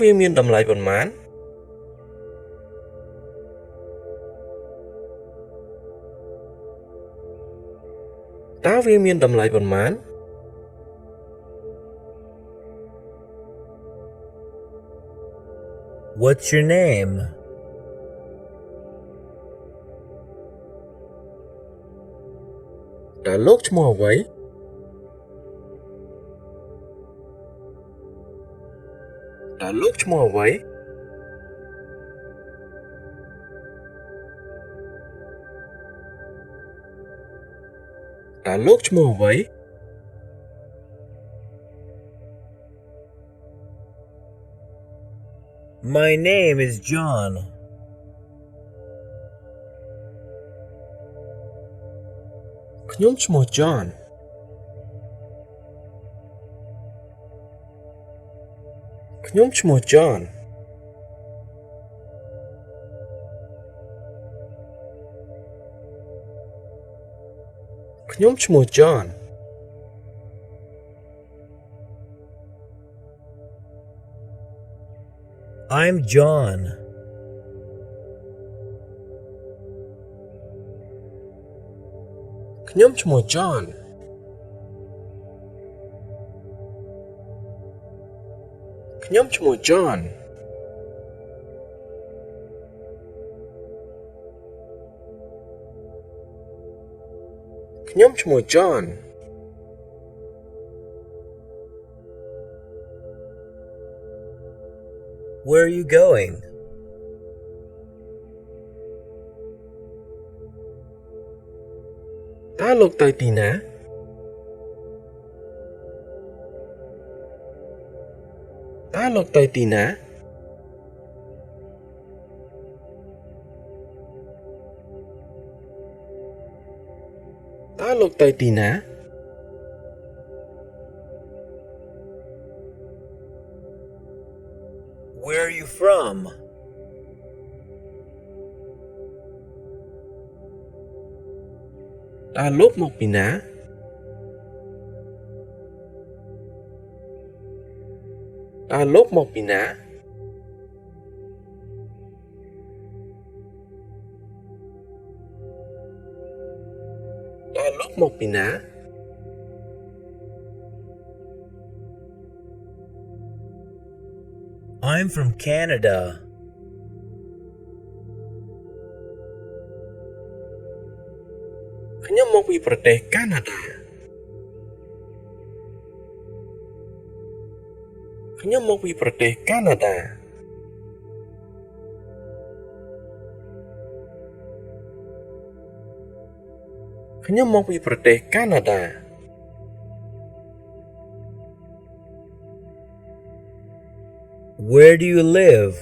វាមានតម្លៃប៉ុន្មានតើវាមានតម្លៃប៉ុន្មាន What's your name? តើលោកឈ្មោះអ្វីតើលោកឈ្មោះអ្វីតើលោកឈ្មោះអ្វី My name is John. ខ្ញុំឈ្មោះ John ខ្ញុំឈ្មោះ John ខ្ញុំឈ្មោះ John I'm John. ខ្ញុំឈ្មោះ John ខ្ញុំឈ្មោះ John ខ្ញុំឈ្មោះ John Where are you going? តើលោកទៅទីណាតើលោកទៅទីណាតើលោកទៅទីណា Where are you from? តើលោកមកពីណាតើលោកមកពីណាតើលោកមកពីណា I'm from Canada. ខ្ញុំមកពីប្រទេសកាណាដាខ្ញុំមកពីប្រទេសកាណាដាខ្ញុំមកពីប្រទេសកាណាដា Where do you live?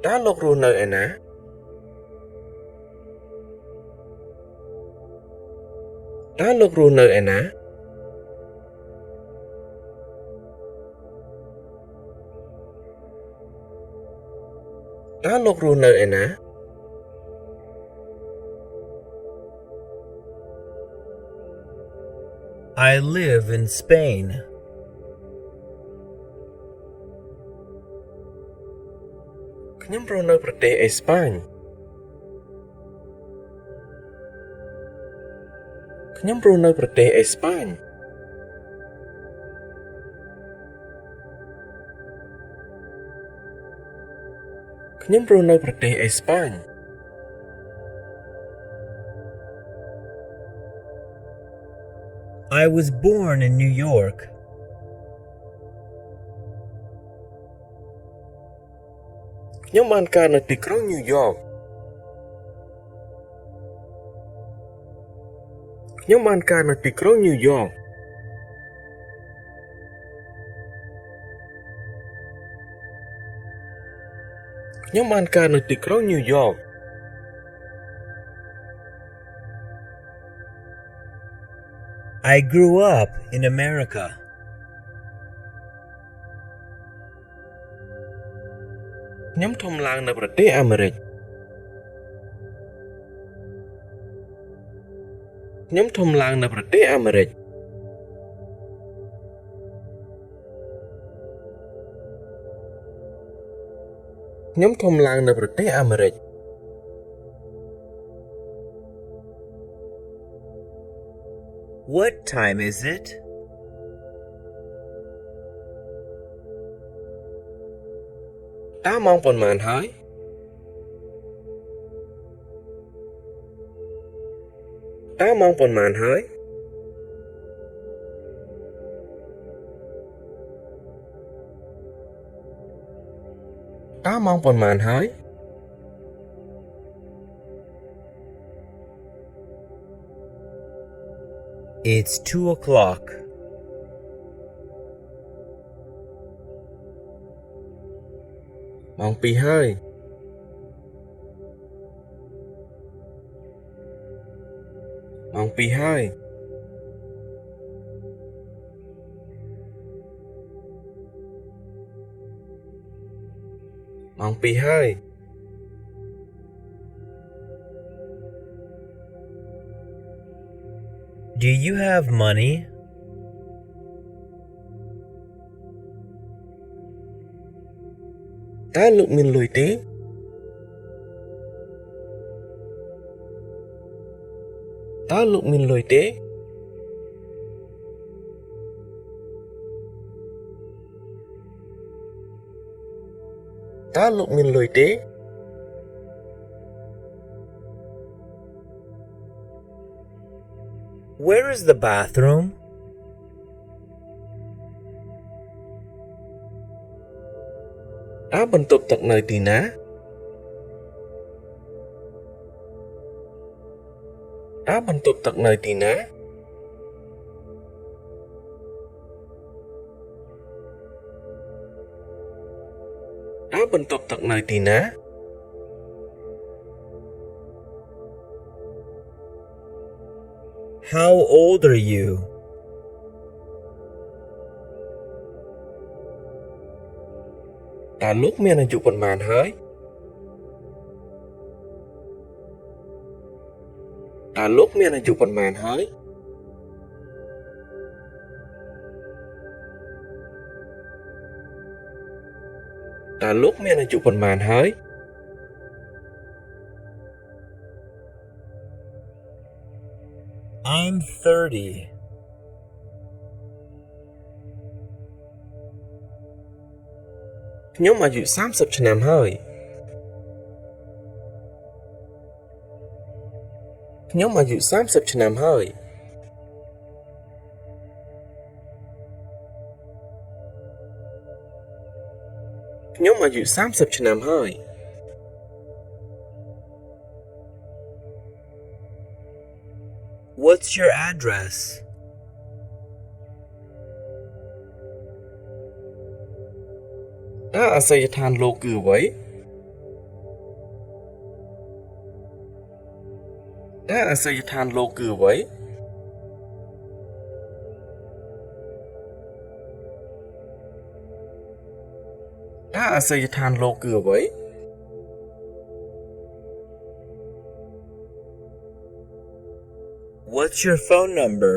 តើលោករស់នៅឯណាតើលោករស់នៅឯណាតើលោករស់នៅឯណា I live in Spain. ខ្ញុំរស់នៅប្រទេសអេស្ប៉ាញខ្ញុំរស់នៅប្រទេសអេស្ប៉ាញខ្ញុំរស់នៅប្រទេសអេស្ប៉ាញ I was born in New York. ខ្ញុំបានកើតនៅទីក្រុងញូវយ៉កខ្ញុំបានកើតនៅទីក្រុងញូវយ៉កខ្ញុំបានកើតនៅទីក្រុងញូវយ៉ក I grew up in America. ខ្ញុំធំឡើងនៅប្រទេសអាមេរិកខ្ញុំធំឡើងនៅប្រទេសអាមេរិក ខ្ញុំធំឡើងនៅប្រទេសអាមេរិក What time is it? តើម៉ោងប៉ុន្មានហើយ តើម៉ោងប៉ុន្មានហើយ តើម៉ោងប៉ុន្មានហើយ It's 2 o'clock. ម៉ោង2ហើយ ម៉ោង2ហើយ ម៉ោង2ហើយ Do you have money? តើលោកមានលុយទេ តើលោកមានលុយទេ តើលោកមានលុយទេ Where is the bathroom? តើបន្ទប់ទឹកនៅទីណា តើបន្ទប់ទឹកនៅទីណា តើបន្ទប់ទឹកនៅទីណា How old are you? តើលោកមានអាយុប៉ុន្មានហើយ តើលោកមានអាយុប៉ុន្មានហើយ តើលោកមានអាយុប៉ុន្មានហើយ I'm 30. ខ្ញុំអាយុ30ឆ្នាំហើយ ខ្ញុំអាយុ30ឆ្នាំហើយ ខ្ញុំអាយុ30ឆ្នាំហើយ What's your address? តើអាសយដ្ឋានលោកគឺអ្វី តើអាសយដ្ឋានលោកគឺអ្វី តើអាសយដ្ឋានលោកគឺអ្វី What's your phone number?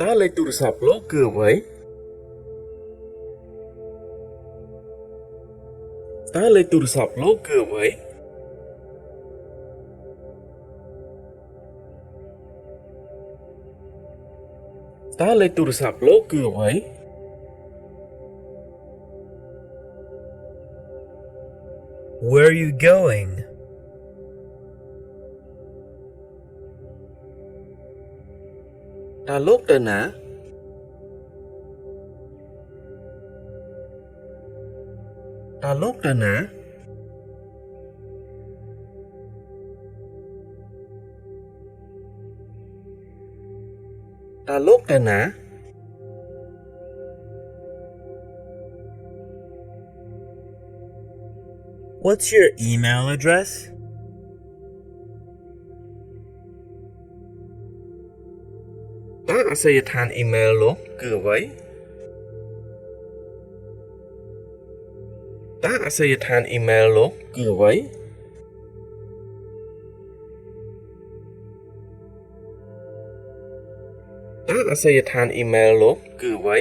តើលេខទូរស័ព្ទលោកគឺអ្វី តើលេខទូរស័ព្ទលោកគឺអ្វី តើលេខទូរស័ព្ទលោកគឺអ្វី Where are you going? តើលោកទៅណា តើលោកទៅណា តើលោកទៅណា What's your email address? តើអាសយដ្ឋានអ៊ីមែលលោកគឺអ្វី តើអាសយដ្ឋានអ៊ីមែលលោកគឺអ្វី ត អាសយដ្ឋានអ៊ីមែលលោកគឺអ្វី